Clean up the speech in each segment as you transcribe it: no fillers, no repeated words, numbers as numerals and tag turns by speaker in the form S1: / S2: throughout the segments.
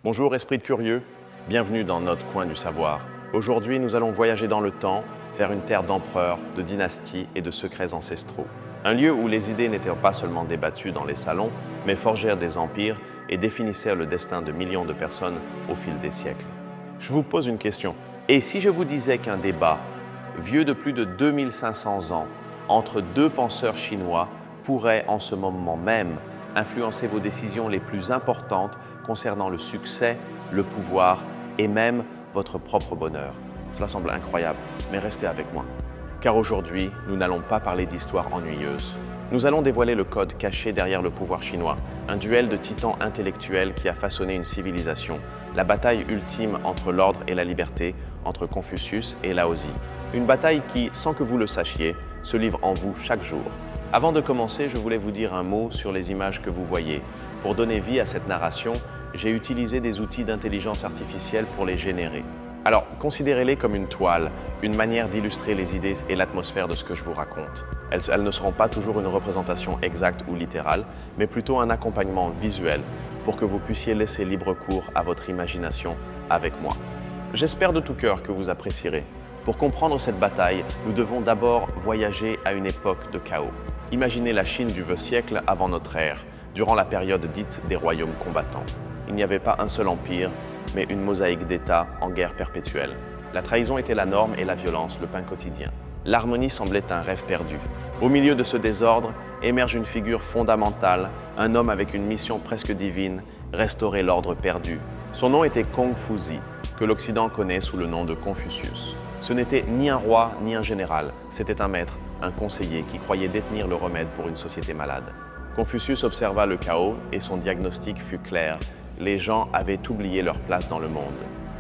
S1: Bonjour esprit de curieux, bienvenue dans notre coin du savoir. Aujourd'hui, nous allons voyager dans le temps vers une terre d'empereurs, de dynasties et de secrets ancestraux. Un lieu où les idées n'étaient pas seulement débattues dans les salons, mais forgèrent des empires et définissèrent le destin de millions de personnes au fil des siècles. Je vous pose une question. Et si je vous disais qu'un débat, vieux de plus de 2500 ans, entre deux penseurs chinois, pourrait en ce moment même influencer vos décisions les plus importantes concernant le succès, le pouvoir et même votre propre bonheur. Cela semble incroyable, mais restez avec moi. Car aujourd'hui, nous n'allons pas parler d'histoires ennuyeuses. Nous allons dévoiler le code caché derrière le pouvoir chinois, un duel de titans intellectuels qui a façonné une civilisation, la bataille ultime entre l'ordre et la liberté, entre Confucius et Laozi. Une bataille qui, sans que vous le sachiez, se livre en vous chaque jour. Avant de commencer, je voulais vous dire un mot sur les images que vous voyez. Pour donner vie à cette narration, j'ai utilisé des outils d'intelligence artificielle pour les générer. Alors, considérez-les comme une toile, une manière d'illustrer les idées et l'atmosphère de ce que je vous raconte. Elles ne seront pas toujours une représentation exacte ou littérale, mais plutôt un accompagnement visuel pour que vous puissiez laisser libre cours à votre imagination avec moi. J'espère de tout cœur que vous apprécierez. Pour comprendre cette bataille, nous devons d'abord voyager à une époque de chaos. Imaginez la Chine du siècle avant notre ère, durant la période dite des royaumes combattants. Il n'y avait pas un seul empire, mais une mosaïque d'États en guerre perpétuelle. La trahison était la norme et la violence le pain quotidien. L'harmonie semblait un rêve perdu. Au milieu de ce désordre émerge une figure fondamentale, un homme avec une mission presque divine, restaurer l'ordre perdu. Son nom était Kong Fuzi, que l'Occident connaît sous le nom de Confucius. Ce n'était ni un roi ni un général, c'était un maître, un conseiller qui croyait détenir le remède pour une société malade. Confucius observa le chaos et son diagnostic fut clair. Les gens avaient oublié leur place dans le monde.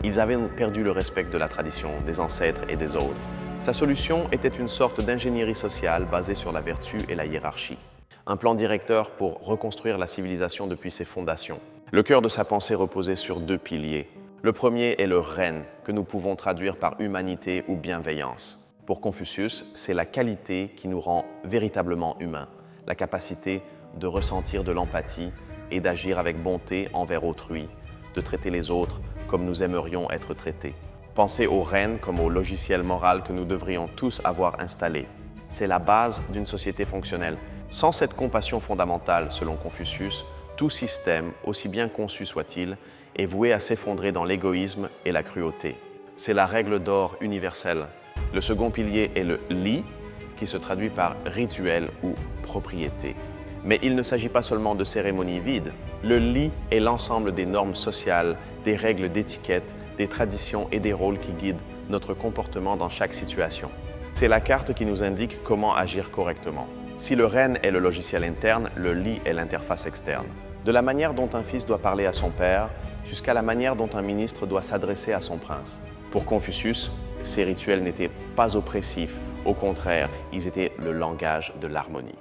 S1: Ils avaient perdu le respect de la tradition, des ancêtres et des autres. Sa solution était une sorte d'ingénierie sociale basée sur la vertu et la hiérarchie. Un plan directeur pour reconstruire la civilisation depuis ses fondations. Le cœur de sa pensée reposait sur deux piliers. Le premier est le ren, que nous pouvons traduire par humanité ou bienveillance. Pour Confucius, c'est la qualité qui nous rend véritablement humains, la capacité de ressentir de l'empathie et d'agir avec bonté envers autrui, de traiter les autres comme nous aimerions être traités. Pensez au ren comme au logiciel moral que nous devrions tous avoir installé. C'est la base d'une société fonctionnelle. Sans cette compassion fondamentale, selon Confucius, tout système, aussi bien conçu soit-il, est voué à s'effondrer dans l'égoïsme et la cruauté. C'est la règle d'or universelle. Le second pilier est le li, qui se traduit par rituel ou propriété. Mais il ne s'agit pas seulement de cérémonies vides. Le li est l'ensemble des normes sociales, des règles d'étiquette, des traditions et des rôles qui guident notre comportement dans chaque situation. C'est la carte qui nous indique comment agir correctement. Si le ren est le logiciel interne, le li est l'interface externe. De la manière dont un fils doit parler à son père, jusqu'à la manière dont un ministre doit s'adresser à son prince. Pour Confucius, ces rituels n'étaient pas oppressifs, au contraire, ils étaient le langage de l'harmonie.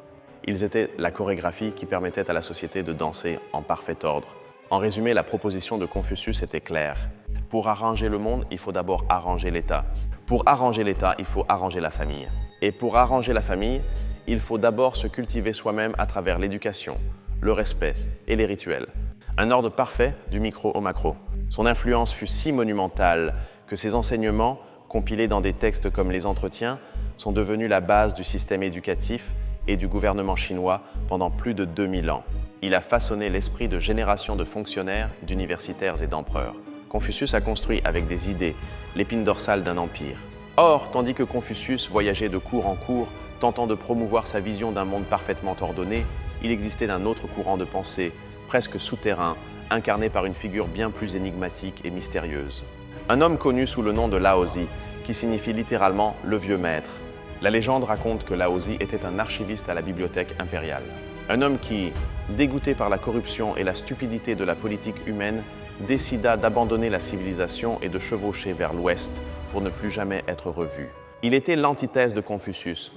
S1: Ils étaient la chorégraphie qui permettait à la société de danser en parfait ordre. En résumé, la proposition de Confucius était claire. Pour arranger le monde, il faut d'abord arranger l'État. Pour arranger l'État, il faut arranger la famille. Et pour arranger la famille, il faut d'abord se cultiver soi-même à travers l'éducation, le respect et les rituels. Un ordre parfait du micro au macro. Son influence fut si monumentale que ses enseignements, compilés dans des textes comme les Entretiens, sont devenus la base du système éducatif et du gouvernement chinois pendant plus de 2000 ans. Il a façonné l'esprit de générations de fonctionnaires, d'universitaires et d'empereurs. Confucius a construit avec des idées l'épine dorsale d'un empire. Or, tandis que Confucius voyageait de cours en cours, tentant de promouvoir sa vision d'un monde parfaitement ordonné, il existait un autre courant de pensée, presque souterrain, incarné par une figure bien plus énigmatique et mystérieuse. Un homme connu sous le nom de Laozi, qui signifie littéralement « le vieux maître ». La légende raconte que Laozi était un archiviste à la bibliothèque impériale. Un homme qui, dégoûté par la corruption et la stupidité de la politique humaine, décida d'abandonner la civilisation et de chevaucher vers l'ouest pour ne plus jamais être revu. Il était l'antithèse de Confucius.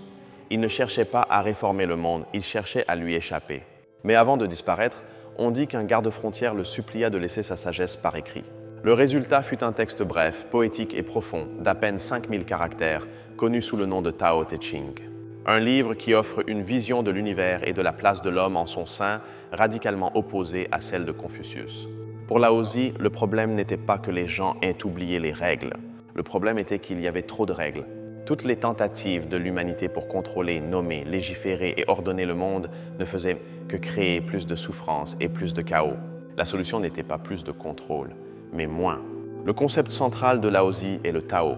S1: Il ne cherchait pas à réformer le monde, il cherchait à lui échapper. Mais avant de disparaître, on dit qu'un garde-frontière le supplia de laisser sa sagesse par écrit. Le résultat fut un texte bref, poétique et profond, d'à peine 5000 caractères, connu sous le nom de Tao Te Ching. Un livre qui offre une vision de l'univers et de la place de l'homme en son sein, radicalement opposée à celle de Confucius. Pour Laozi, le problème n'était pas que les gens aient oublié les règles. Le problème était qu'il y avait trop de règles. Toutes les tentatives de l'humanité pour contrôler, nommer, légiférer et ordonner le monde ne faisaient que créer plus de souffrance et plus de chaos. La solution n'était pas plus de contrôle, mais moins. Le concept central de Laozi est le Tao,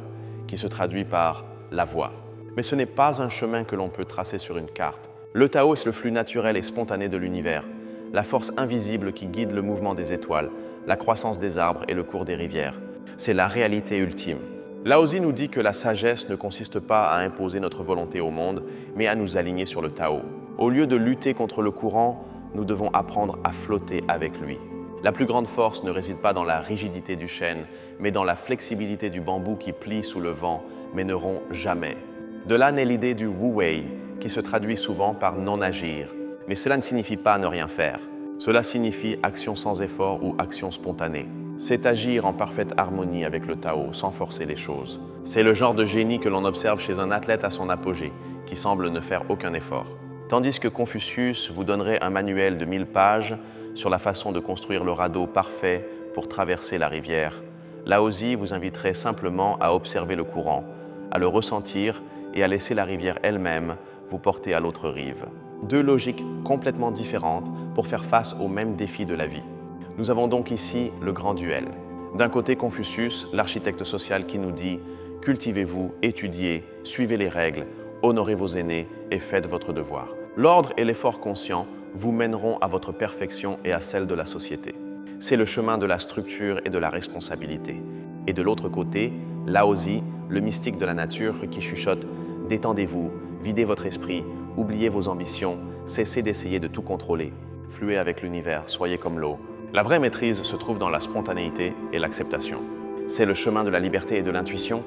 S1: qui se traduit par la voie. Mais ce n'est pas un chemin que l'on peut tracer sur une carte. Le Tao, c'est le flux naturel et spontané de l'univers, la force invisible qui guide le mouvement des étoiles, la croissance des arbres et le cours des rivières. C'est la réalité ultime. Laozi nous dit que la sagesse ne consiste pas à imposer notre volonté au monde, mais à nous aligner sur le Tao. Au lieu de lutter contre le courant, nous devons apprendre à flotter avec lui. La plus grande force ne réside pas dans la rigidité du chêne, mais dans la flexibilité du bambou qui plie sous le vent, mais ne rompt jamais. De là naît l'idée du Wu Wei, qui se traduit souvent par non-agir. Mais cela ne signifie pas ne rien faire. Cela signifie action sans effort ou action spontanée. C'est agir en parfaite harmonie avec le Tao, sans forcer les choses. C'est le genre de génie que l'on observe chez un athlète à son apogée, qui semble ne faire aucun effort. Tandis que Confucius vous donnerait un manuel de 1000 pages sur la façon de construire le radeau parfait pour traverser la rivière, Laozi vous inviterait simplement à observer le courant, à le ressentir et à laisser la rivière elle-même vous porter à l'autre rive. Deux logiques complètement différentes pour faire face aux mêmes défis de la vie. Nous avons donc ici le grand duel. D'un côté, Confucius, l'architecte social qui nous dit « Cultivez-vous, étudiez, suivez les règles, honorez vos aînés et faites votre devoir. L'ordre et l'effort conscient vous mèneront à votre perfection et à celle de la société. C'est le chemin de la structure et de la responsabilité. » Et de l'autre côté, Laozi, le mystique de la nature qui chuchote « Détendez-vous, videz votre esprit, oubliez vos ambitions, cessez d'essayer de tout contrôler. Fluez avec l'univers, soyez comme l'eau. » La vraie maîtrise se trouve dans la spontanéité et l'acceptation. C'est le chemin de la liberté et de l'intuition.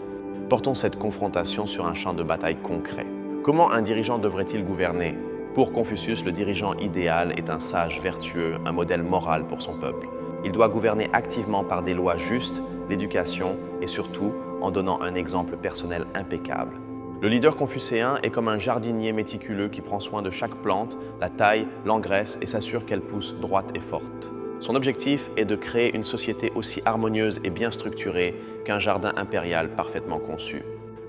S1: Portons cette confrontation sur un champ de bataille concret. Comment un dirigeant devrait-il gouverner? Pour Confucius, le dirigeant idéal est un sage vertueux, un modèle moral pour son peuple. Il doit gouverner activement par des lois justes, l'éducation et surtout en donnant un exemple personnel impeccable. Le leader confucéen est comme un jardinier méticuleux qui prend soin de chaque plante, la taille, l'engraisse et s'assure qu'elle pousse droite et forte. Son objectif est de créer une société aussi harmonieuse et bien structurée qu'un jardin impérial parfaitement conçu.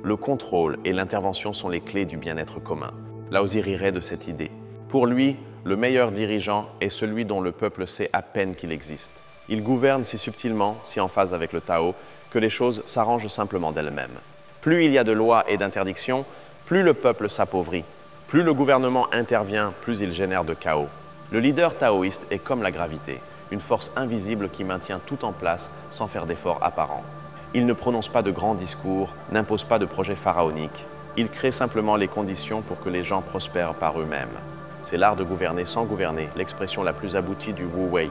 S1: Le contrôle et l'intervention sont les clés du bien-être commun. Laozi rirait de cette idée. Pour lui, le meilleur dirigeant est celui dont le peuple sait à peine qu'il existe. Il gouverne si subtilement, si en phase avec le Tao, que les choses s'arrangent simplement d'elles-mêmes. Plus il y a de lois et d'interdictions, plus le peuple s'appauvrit. Plus le gouvernement intervient, plus il génère de chaos. Le leader taoïste est comme la gravité, une force invisible qui maintient tout en place sans faire d'efforts apparents. Il ne prononce pas de grands discours, n'impose pas de projets pharaoniques. Il crée simplement les conditions pour que les gens prospèrent par eux-mêmes. C'est l'art de gouverner sans gouverner, l'expression la plus aboutie du Wu Wei.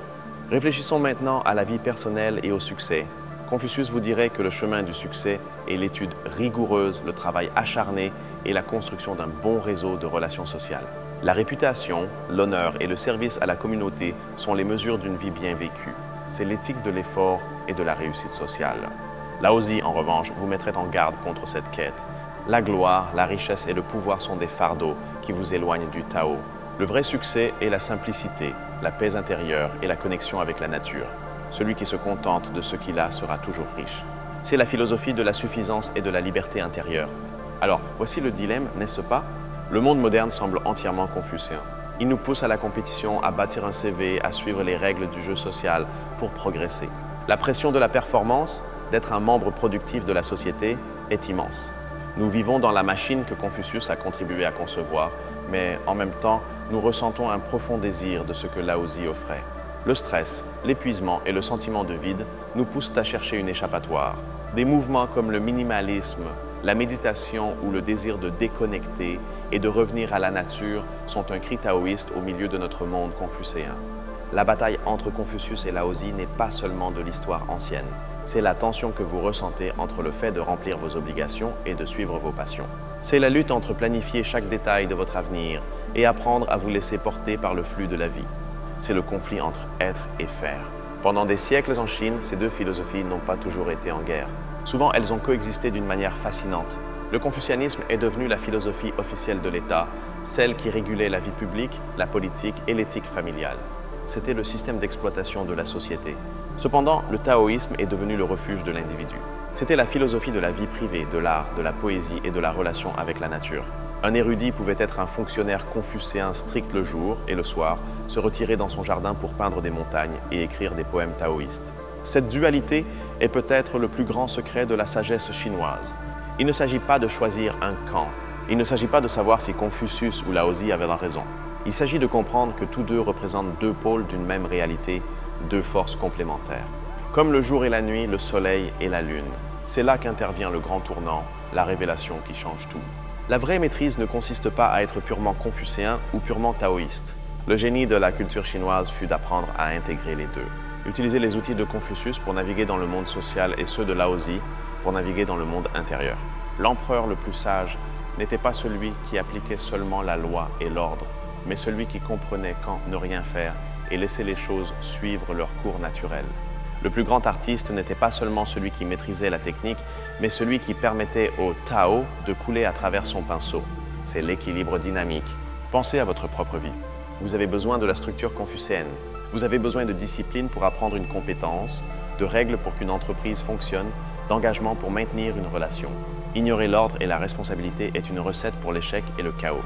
S1: Réfléchissons maintenant à la vie personnelle et au succès. Confucius vous dirait que le chemin du succès est l'étude rigoureuse, le travail acharné et la construction d'un bon réseau de relations sociales. La réputation, l'honneur et le service à la communauté sont les mesures d'une vie bien vécue. C'est l'éthique de l'effort et de la réussite sociale. Laozi, en revanche, vous mettrait en garde contre cette quête. La gloire, la richesse et le pouvoir sont des fardeaux qui vous éloignent du Tao. Le vrai succès est la simplicité, la paix intérieure et la connexion avec la nature. Celui qui se contente de ce qu'il a sera toujours riche. C'est la philosophie de la suffisance et de la liberté intérieure. Alors, voici le dilemme, n'est-ce pas? Le monde moderne semble entièrement confucéen. Il nous pousse à la compétition, à bâtir un CV, à suivre les règles du jeu social pour progresser. La pression de la performance, d'être un membre productif de la société, est immense. Nous vivons dans la machine que Confucius a contribué à concevoir, mais en même temps, nous ressentons un profond désir de ce que Laozi offrait. Le stress, l'épuisement et le sentiment de vide nous poussent à chercher une échappatoire. Des mouvements comme le minimalisme, la méditation ou le désir de déconnecter et de revenir à la nature sont un cri taoïste au milieu de notre monde confucéen. La bataille entre Confucius et Laozi n'est pas seulement de l'histoire ancienne. C'est la tension que vous ressentez entre le fait de remplir vos obligations et de suivre vos passions. C'est la lutte entre planifier chaque détail de votre avenir et apprendre à vous laisser porter par le flux de la vie. C'est le conflit entre être et faire. Pendant des siècles en Chine, ces deux philosophies n'ont pas toujours été en guerre. Souvent, elles ont coexisté d'une manière fascinante. Le confucianisme est devenu la philosophie officielle de l'État, celle qui régulait la vie publique, la politique et l'éthique familiale. C'était le système d'exploitation de la société. Cependant, le taoïsme est devenu le refuge de l'individu. C'était la philosophie de la vie privée, de l'art, de la poésie et de la relation avec la nature. Un érudit pouvait être un fonctionnaire confucéen strict le jour et le soir, se retirer dans son jardin pour peindre des montagnes et écrire des poèmes taoïstes. Cette dualité est peut-être le plus grand secret de la sagesse chinoise. Il ne s'agit pas de choisir un camp. Il ne s'agit pas de savoir si Confucius ou Laozi avaient raison. Il s'agit de comprendre que tous deux représentent deux pôles d'une même réalité, deux forces complémentaires. Comme le jour et la nuit, le soleil et la lune. C'est là qu'intervient le grand tournant, la révélation qui change tout. La vraie maîtrise ne consiste pas à être purement confucéen ou purement taoïste. Le génie de la culture chinoise fut d'apprendre à intégrer les deux. Utiliser les outils de Confucius pour naviguer dans le monde social et ceux de Laozi pour naviguer dans le monde intérieur. L'empereur le plus sage n'était pas celui qui appliquait seulement la loi et l'ordre, mais celui qui comprenait quand ne rien faire et laisser les choses suivre leur cours naturel. Le plus grand artiste n'était pas seulement celui qui maîtrisait la technique, mais celui qui permettait au Tao de couler à travers son pinceau. C'est l'équilibre dynamique. Pensez à votre propre vie. Vous avez besoin de la structure confucéenne. Vous avez besoin de discipline pour apprendre une compétence, de règles pour qu'une entreprise fonctionne, d'engagement pour maintenir une relation. Ignorer l'ordre et la responsabilité est une recette pour l'échec et le chaos.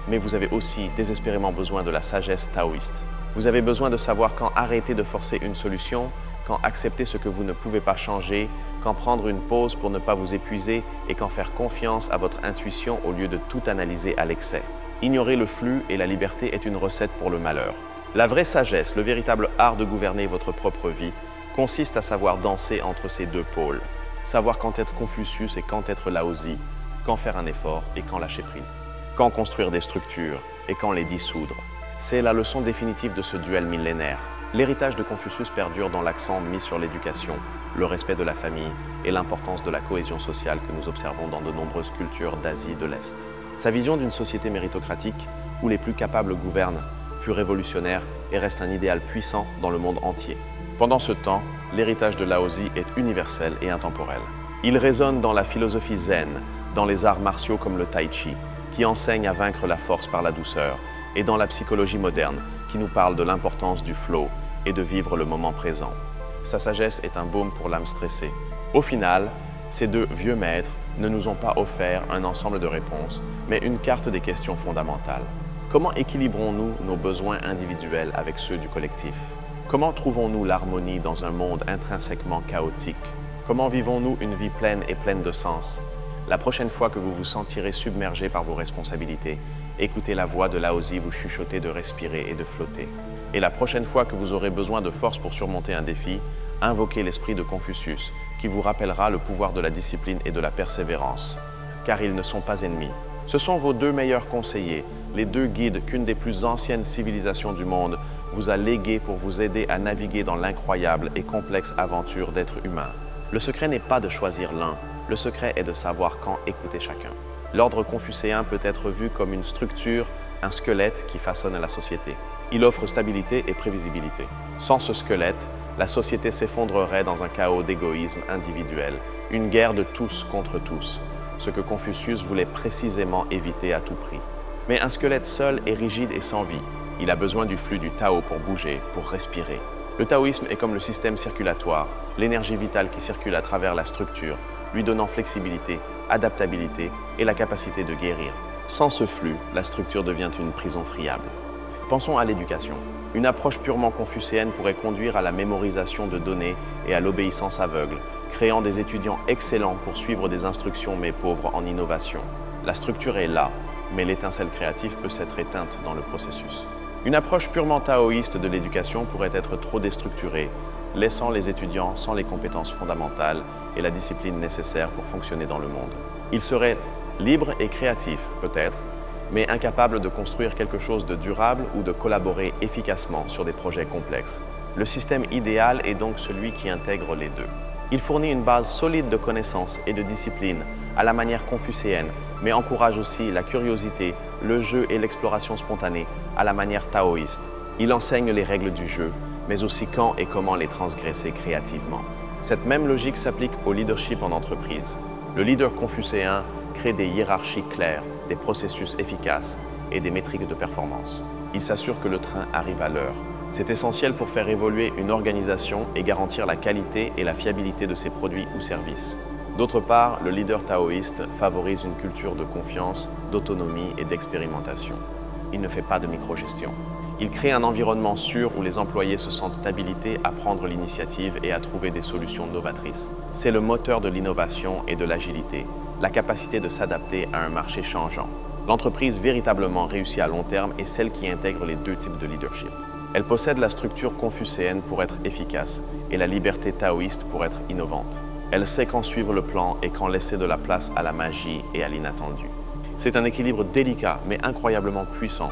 S1: Mais vous avez aussi désespérément besoin de la sagesse taoïste. Vous avez besoin de savoir quand arrêter de forcer une solution, quand accepter ce que vous ne pouvez pas changer, quand prendre une pause pour ne pas vous épuiser et quand faire confiance à votre intuition au lieu de tout analyser à l'excès. Ignorer le flux et la liberté est une recette pour le malheur. La vraie sagesse, le véritable art de gouverner votre propre vie, consiste à savoir danser entre ces deux pôles. Savoir quand être Confucius et quand être Laozi, quand faire un effort et quand lâcher prise. Quand construire des structures et quand les dissoudre. C'est la leçon définitive de ce duel millénaire. L'héritage de Confucius perdure dans l'accent mis sur l'éducation, le respect de la famille et l'importance de la cohésion sociale que nous observons dans de nombreuses cultures d'Asie de l'Est. Sa vision d'une société méritocratique, où les plus capables gouvernent, fut révolutionnaire et reste un idéal puissant dans le monde entier. Pendant ce temps, l'héritage de Laozi est universel et intemporel. Il résonne dans la philosophie zen, dans les arts martiaux comme le tai chi, qui enseigne à vaincre la force par la douceur, et dans la psychologie moderne, qui nous parle de l'importance du flow et de vivre le moment présent. Sa sagesse est un baume pour l'âme stressée. Au final, ces deux vieux maîtres ne nous ont pas offert un ensemble de réponses, mais une carte des questions fondamentales. Comment équilibrons-nous nos besoins individuels avec ceux du collectif? Comment trouvons-nous l'harmonie dans un monde intrinsèquement chaotique? Comment vivons-nous une vie pleine et pleine de sens? La prochaine fois que vous vous sentirez submergé par vos responsabilités, écoutez la voix de Laozi vous chuchoter de respirer et de flotter. Et la prochaine fois que vous aurez besoin de force pour surmonter un défi, invoquez l'esprit de Confucius, qui vous rappellera le pouvoir de la discipline et de la persévérance. Car ils ne sont pas ennemis. Ce sont vos deux meilleurs conseillers, les deux guides qu'une des plus anciennes civilisations du monde vous a légués pour vous aider à naviguer dans l'incroyable et complexe aventure d'être humain. Le secret n'est pas de choisir l'un, le secret est de savoir quand écouter chacun. L'ordre confucéen peut être vu comme une structure, un squelette qui façonne la société. Il offre stabilité et prévisibilité. Sans ce squelette, la société s'effondrerait dans un chaos d'égoïsme individuel, une guerre de tous contre tous, ce que Confucius voulait précisément éviter à tout prix. Mais un squelette seul est rigide et sans vie. Il a besoin du flux du Tao pour bouger, pour respirer. Le taoïsme est comme le système circulatoire, l'énergie vitale qui circule à travers la structure, lui donnant flexibilité, adaptabilité et la capacité de guérir. Sans ce flux, la structure devient une prison friable. Pensons à l'éducation. Une approche purement confucéenne pourrait conduire à la mémorisation de données et à l'obéissance aveugle, créant des étudiants excellents pour suivre des instructions mais pauvres en innovation. La structure est là, mais l'étincelle créative peut s'être éteinte dans le processus. Une approche purement taoïste de l'éducation pourrait être trop déstructurée, laissant les étudiants sans les compétences fondamentales et la discipline nécessaire pour fonctionner dans le monde. Ils seraient libres et créatifs, peut-être, mais incapables de construire quelque chose de durable ou de collaborer efficacement sur des projets complexes. Le système idéal est donc celui qui intègre les deux. Il fournit une base solide de connaissances et de discipline à la manière confucéenne, mais encourage aussi la curiosité, le jeu et l'exploration spontanée à la manière taoïste. Il enseigne les règles du jeu, mais aussi quand et comment les transgresser créativement. Cette même logique s'applique au leadership en entreprise. Le leader confucéen crée des hiérarchies claires, des processus efficaces et des métriques de performance. Il s'assure que le train arrive à l'heure. C'est essentiel pour faire évoluer une organisation et garantir la qualité et la fiabilité de ses produits ou services. D'autre part, le leader taoïste favorise une culture de confiance, d'autonomie et d'expérimentation. Il ne fait pas de microgestion. Il crée un environnement sûr où les employés se sentent habilités à prendre l'initiative et à trouver des solutions novatrices. C'est le moteur de l'innovation et de l'agilité, la capacité de s'adapter à un marché changeant. L'entreprise véritablement réussie à long terme est celle qui intègre les deux types de leadership. Elle possède la structure confucéenne pour être efficace et la liberté taoïste pour être innovante. Elle sait quand suivre le plan et quand laisser de la place à la magie et à l'inattendu. C'est un équilibre délicat mais incroyablement puissant.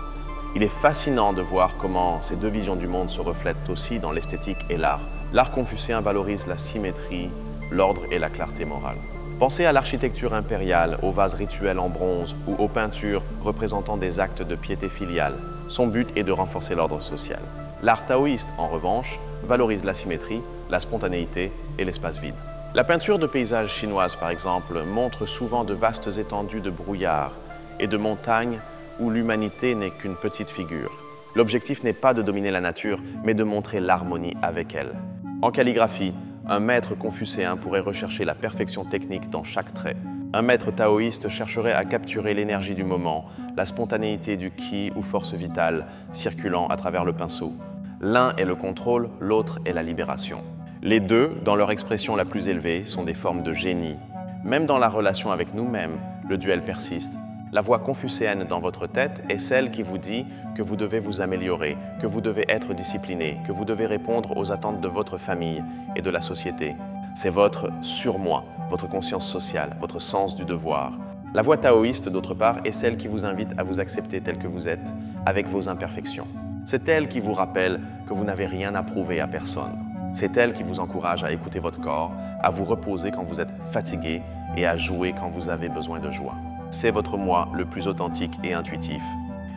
S1: Il est fascinant de voir comment ces deux visions du monde se reflètent aussi dans l'esthétique et l'art. L'art confucéen valorise la symétrie, l'ordre et la clarté morale. Pensez à l'architecture impériale, aux vases rituels en bronze ou aux peintures représentant des actes de piété filiale. Son but est de renforcer l'ordre social. L'art taoïste, en revanche, valorise la symétrie, la spontanéité et l'espace vide. La peinture de paysages chinoise, par exemple, montre souvent de vastes étendues de brouillard et de montagnes où l'humanité n'est qu'une petite figure. L'objectif n'est pas de dominer la nature, mais de montrer l'harmonie avec elle. En calligraphie, un maître confucéen pourrait rechercher la perfection technique dans chaque trait. Un maître taoïste chercherait à capturer l'énergie du moment, la spontanéité du ki ou force vitale circulant à travers le pinceau. L'un est le contrôle, l'autre est la libération. Les deux, dans leur expression la plus élevée, sont des formes de génie. Même dans la relation avec nous-mêmes, le duel persiste. La voix confucéenne dans votre tête est celle qui vous dit que vous devez vous améliorer, que vous devez être discipliné, que vous devez répondre aux attentes de votre famille et de la société. C'est votre surmoi, votre conscience sociale, votre sens du devoir. La voix taoïste, d'autre part, est celle qui vous invite à vous accepter tel que vous êtes, avec vos imperfections. C'est elle qui vous rappelle que vous n'avez rien à prouver à personne. C'est elle qui vous encourage à écouter votre corps, à vous reposer quand vous êtes fatigué et à jouer quand vous avez besoin de joie. C'est votre moi le plus authentique et intuitif.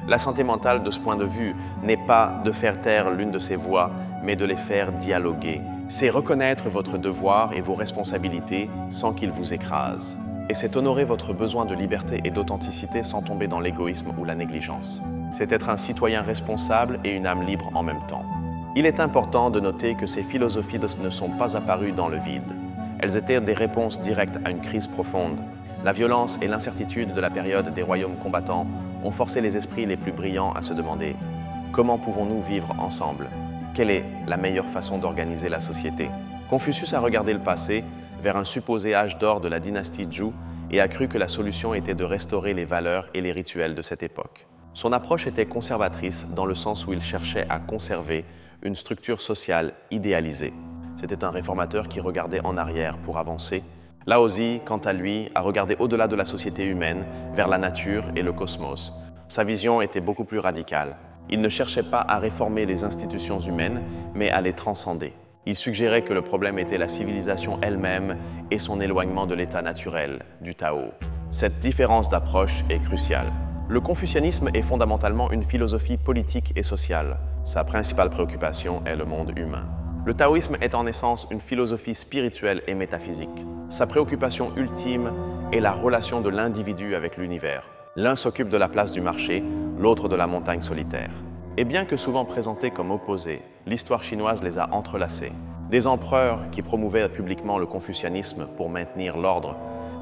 S1: La santé mentale, de ce point de vue, n'est pas de faire taire l'une de ces voix, mais de les faire dialoguer. C'est reconnaître votre devoir et vos responsabilités sans qu'ils vous écrasent. Et c'est honorer votre besoin de liberté et d'authenticité sans tomber dans l'égoïsme ou la négligence. C'est être un citoyen responsable et une âme libre en même temps. Il est important de noter que ces philosophies ne sont pas apparues dans le vide. Elles étaient des réponses directes à une crise profonde. La violence et l'incertitude de la période des royaumes combattants ont forcé les esprits les plus brillants à se demander « Comment pouvons-nous vivre ensemble ? Quelle est la meilleure façon d'organiser la société ?» Confucius a regardé le passé, vers un supposé âge d'or de la dynastie Zhou, et a cru que la solution était de restaurer les valeurs et les rituels de cette époque. Son approche était conservatrice dans le sens où il cherchait à conserver une structure sociale idéalisée. C'était un réformateur qui regardait en arrière pour avancer. Laozi, quant à lui, a regardé au-delà de la société humaine, vers la nature et le cosmos. Sa vision était beaucoup plus radicale. Il ne cherchait pas à réformer les institutions humaines, mais à les transcender. Il suggérait que le problème était la civilisation elle-même et son éloignement de l'état naturel, du Tao. Cette différence d'approche est cruciale. Le confucianisme est fondamentalement une philosophie politique et sociale. Sa principale préoccupation est le monde humain. Le taoïsme est en essence une philosophie spirituelle et métaphysique. Sa préoccupation ultime est la relation de l'individu avec l'univers. L'un s'occupe de la place du marché, l'autre de la montagne solitaire. Et bien que souvent présentés comme opposés, l'histoire chinoise les a entrelacés. Des empereurs qui promouvaient publiquement le confucianisme pour maintenir l'ordre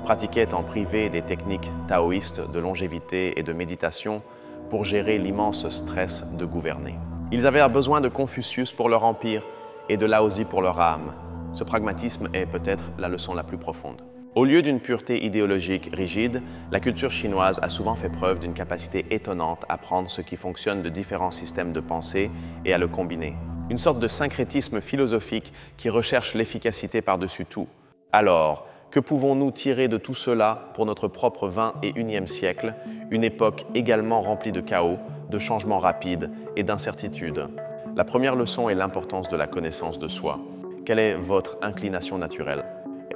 S1: pratiquaient en privé des techniques taoïstes de longévité et de méditation pour gérer l'immense stress de gouverner. Ils avaient besoin de Confucius pour leur empire et de Laozi pour leur âme. Ce pragmatisme est peut-être la leçon la plus profonde. Au lieu d'une pureté idéologique rigide, la culture chinoise a souvent fait preuve d'une capacité étonnante à prendre ce qui fonctionne de différents systèmes de pensée et à le combiner. Une sorte de syncrétisme philosophique qui recherche l'efficacité par-dessus tout. Alors, que pouvons-nous tirer de tout cela pour notre propre 21e siècle, une époque également remplie de chaos, de changements rapides et d'incertitudes? La première leçon est l'importance de la connaissance de soi. Quelle est votre inclination naturelle?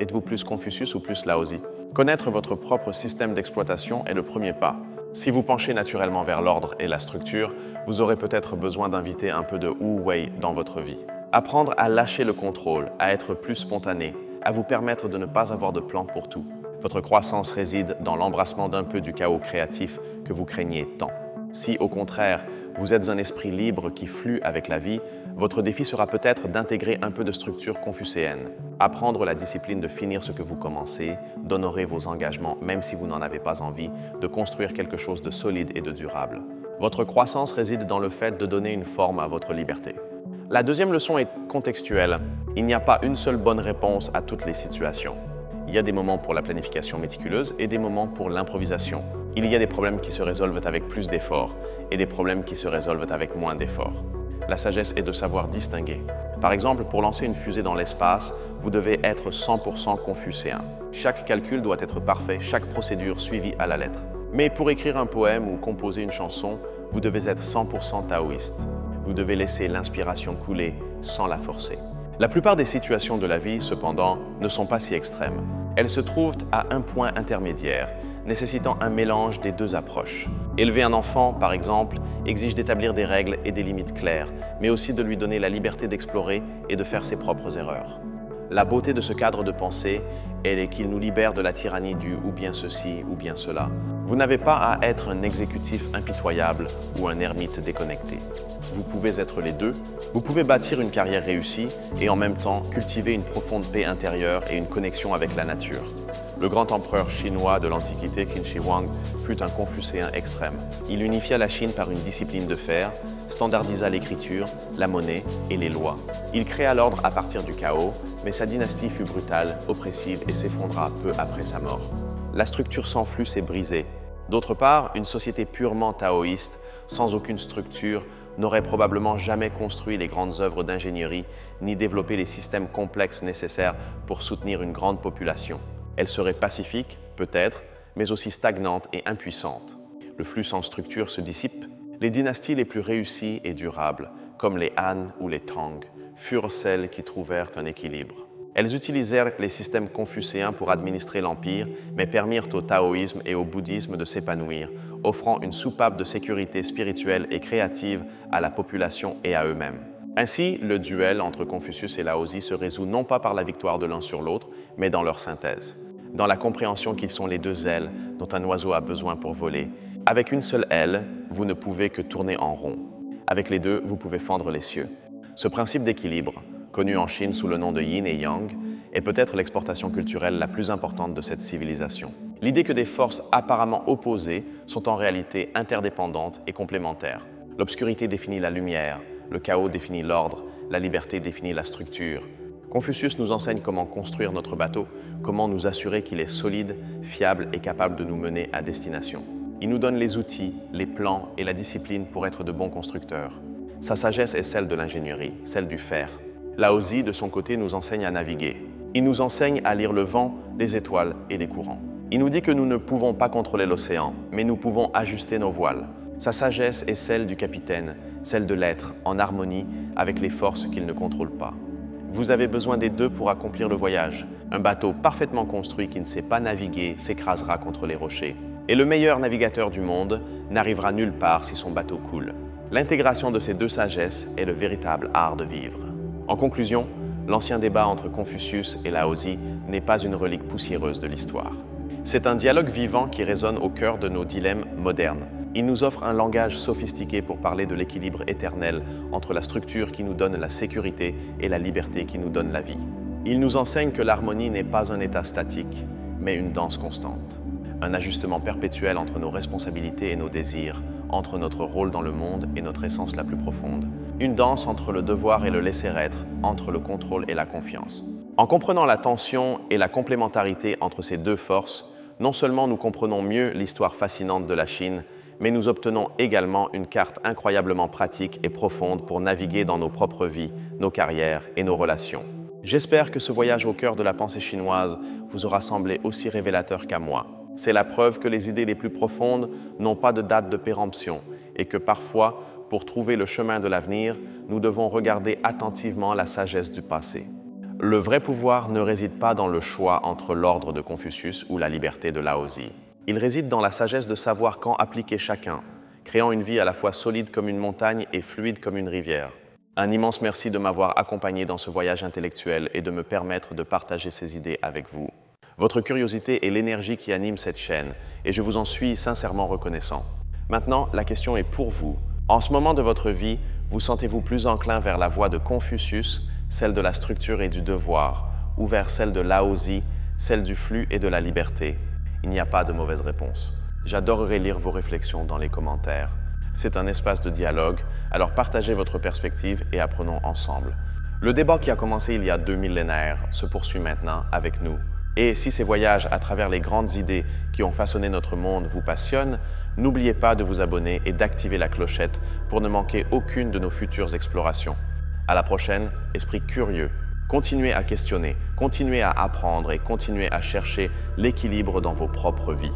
S1: Êtes-vous plus Confucius ou plus Laozi? Connaître votre propre système d'exploitation est le premier pas. Si vous penchez naturellement vers l'ordre et la structure, vous aurez peut-être besoin d'inviter un peu de Wu Wei dans votre vie. Apprendre à lâcher le contrôle, à être plus spontané, à vous permettre de ne pas avoir de plan pour tout. Votre croissance réside dans l'embrassement d'un peu du chaos créatif que vous craignez tant. Si, au contraire, Vous êtes un esprit libre qui flue avec la vie. Votre défi sera peut-être d'intégrer un peu de structure confucéenne, apprendre la discipline de finir ce que vous commencez, d'honorer vos engagements même si vous n'en avez pas envie, de construire quelque chose de solide et de durable. Votre croissance réside dans le fait de donner une forme à votre liberté. La deuxième leçon est contextuelle. Il n'y a pas une seule bonne réponse à toutes les situations. Il y a des moments pour la planification méticuleuse et des moments pour l'improvisation. Il y a des problèmes qui se résolvent avec plus d'efforts et des problèmes qui se résolvent avec moins d'efforts. La sagesse est de savoir distinguer. Par exemple, pour lancer une fusée dans l'espace, vous devez être 100% confucéen. Chaque calcul doit être parfait, chaque procédure suivie à la lettre. Mais pour écrire un poème ou composer une chanson, vous devez être 100% taoïste. Vous devez laisser l'inspiration couler sans la forcer. La plupart des situations de la vie, cependant, ne sont pas si extrêmes. Elles se trouvent à un point intermédiaire, nécessitant un mélange des deux approches. Élever un enfant, par exemple, exige d'établir des règles et des limites claires, mais aussi de lui donner la liberté d'explorer et de faire ses propres erreurs. La beauté de ce cadre de pensée, elle est qu'il nous libère de la tyrannie du « ou bien ceci, ou bien cela ». Vous n'avez pas à être un exécutif impitoyable ou un ermite déconnecté. Vous pouvez être les deux. Vous pouvez bâtir une carrière réussie et en même temps cultiver une profonde paix intérieure et une connexion avec la nature. Le grand empereur chinois de l'Antiquité, Qin Shi Huang, fut un confucéen extrême. Il unifia la Chine par une discipline de fer, standardisa l'écriture, la monnaie et les lois. Il créa l'ordre à partir du chaos, mais sa dynastie fut brutale, oppressive et s'effondra peu après sa mort. La structure sans flux s'est brisée. D'autre part, une société purement taoïste, sans aucune structure, n'aurait probablement jamais construit les grandes œuvres d'ingénierie, ni développé les systèmes complexes nécessaires pour soutenir une grande population. Elle serait pacifique, peut-être, mais aussi stagnante et impuissante. Le flux sans structure se dissipe. Les dynasties les plus réussies et durables, comme les Han ou les Tang, furent celles qui trouvèrent un équilibre. Elles utilisèrent les systèmes confucéens pour administrer l'empire, mais permirent au taoïsme et au bouddhisme de s'épanouir, offrant une soupape de sécurité spirituelle et créative à la population et à eux-mêmes. Ainsi, le duel entre Confucius et Laozi se résout non pas par la victoire de l'un sur l'autre, mais dans leur synthèse, dans la compréhension qu'ils sont les deux ailes dont un oiseau a besoin pour voler. Avec une seule aile, vous ne pouvez que tourner en rond. Avec les deux, vous pouvez fendre les cieux. Ce principe d'équilibre, connu en Chine sous le nom de yin et yang, est peut-être l'exportation culturelle la plus importante de cette civilisation. L'idée que des forces apparemment opposées sont en réalité interdépendantes et complémentaires. L'obscurité définit la lumière, le chaos définit l'ordre, la liberté définit la structure. Confucius nous enseigne comment construire notre bateau, comment nous assurer qu'il est solide, fiable et capable de nous mener à destination. Il nous donne les outils, les plans et la discipline pour être de bons constructeurs. Sa sagesse est celle de l'ingénierie, celle du fer. Laozi, de son côté, nous enseigne à naviguer. Il nous enseigne à lire le vent, les étoiles et les courants. Il nous dit que nous ne pouvons pas contrôler l'océan, mais nous pouvons ajuster nos voiles. Sa sagesse est celle du capitaine, celle de l'être, en harmonie avec les forces qu'il ne contrôle pas. Vous avez besoin des deux pour accomplir le voyage. Un bateau parfaitement construit qui ne sait pas naviguer s'écrasera contre les rochers. Et le meilleur navigateur du monde n'arrivera nulle part si son bateau coule. L'intégration de ces deux sagesses est le véritable art de vivre. En conclusion, l'ancien débat entre Confucius et Laozi n'est pas une relique poussiéreuse de l'histoire. C'est un dialogue vivant qui résonne au cœur de nos dilemmes modernes. Il nous offre un langage sophistiqué pour parler de l'équilibre éternel entre la structure qui nous donne la sécurité et la liberté qui nous donne la vie. Il nous enseigne que l'harmonie n'est pas un état statique, mais une danse constante. Un ajustement perpétuel entre nos responsabilités et nos désirs, entre notre rôle dans le monde et notre essence la plus profonde. Une danse entre le devoir et le laisser-être, entre le contrôle et la confiance. En comprenant la tension et la complémentarité entre ces deux forces, non seulement nous comprenons mieux l'histoire fascinante de la Chine, mais nous obtenons également une carte incroyablement pratique et profonde pour naviguer dans nos propres vies, nos carrières et nos relations. J'espère que ce voyage au cœur de la pensée chinoise vous aura semblé aussi révélateur qu'à moi. C'est la preuve que les idées les plus profondes n'ont pas de date de péremption et que parfois, pour trouver le chemin de l'avenir, nous devons regarder attentivement la sagesse du passé. Le vrai pouvoir ne réside pas dans le choix entre l'ordre de Confucius ou la liberté de Laozi. Il réside dans la sagesse de savoir quand appliquer chacun, créant une vie à la fois solide comme une montagne et fluide comme une rivière. Un immense merci de m'avoir accompagné dans ce voyage intellectuel et de me permettre de partager ces idées avec vous. Votre curiosité est l'énergie qui anime cette chaîne et je vous en suis sincèrement reconnaissant. Maintenant, la question est pour vous. En ce moment de votre vie, vous sentez-vous plus enclin vers la voie de Confucius, celle de la structure et du devoir, ou vers celle de Laozi, celle du flux et de la liberté? Il n'y a pas de mauvaise réponse. J'adorerais lire vos réflexions dans les commentaires. C'est un espace de dialogue, alors partagez votre perspective et apprenons ensemble. Le débat qui a commencé il y a 2 millénaires se poursuit maintenant avec nous. Et si ces voyages à travers les grandes idées qui ont façonné notre monde vous passionnent, n'oubliez pas de vous abonner et d'activer la clochette pour ne manquer aucune de nos futures explorations. À la prochaine, esprit curieux. Continuez à questionner, continuez à apprendre et continuez à chercher l'équilibre dans vos propres vies.